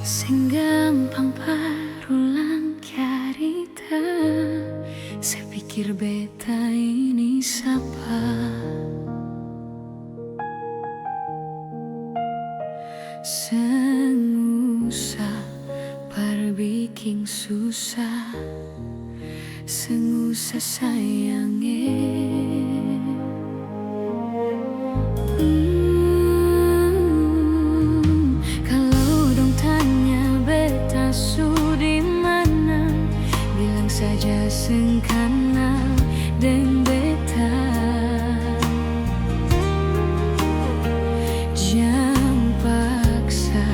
Sing gampang parulang carita, saya pikir beta ini siapa. Sengusah perbiking susah, sengusah sayangnya. Kalau dong tanya beta di mana, bilang saja seng kenal deng beta. Jangan paksa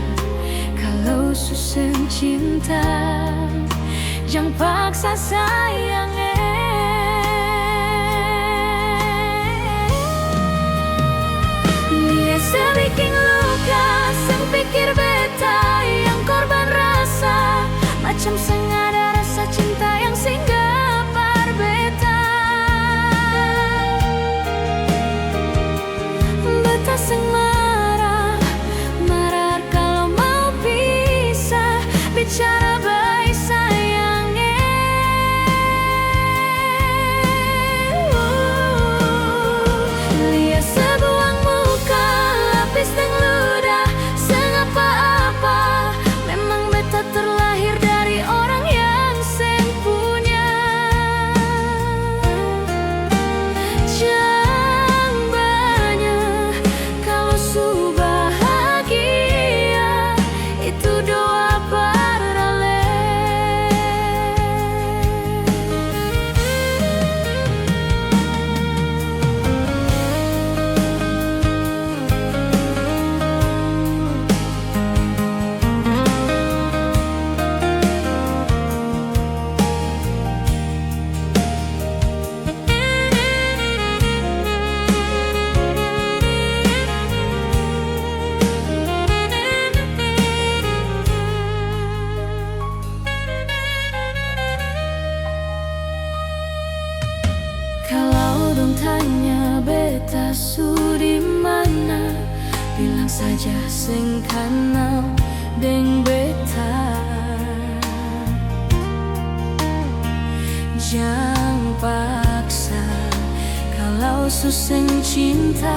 kalau susah cinta, jangan paksa sayangnya. Sebikin luka, seng pikir beta yang korban rasa, macam seng ada rasa cinta yang singgah par beta. Beta seng marah, marah kalau mau pisah, bicara baik sayangnya. Lihat sebuah muka lapis dan ludah, seng apa-apa. Memang beta terlahir dari orang yang seng punya. Jangan banyak kalau su bahagia, itu doa parale. Kalau dong tanya beta di mana, bilang saja seng kenal deng beta. Jangan paksa kalau susah cinta,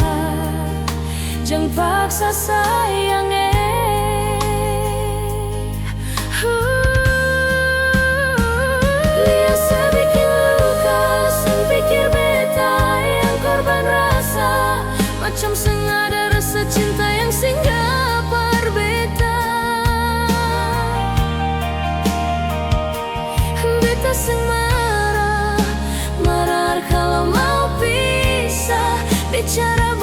jangan paksa sayangnya. Lihat sebikin luka, seng pikir beta yang korban rasa, macam seng ada rasa cinta yang singgah par beta. Beta seng marah, marah kalau mau pisah, bicara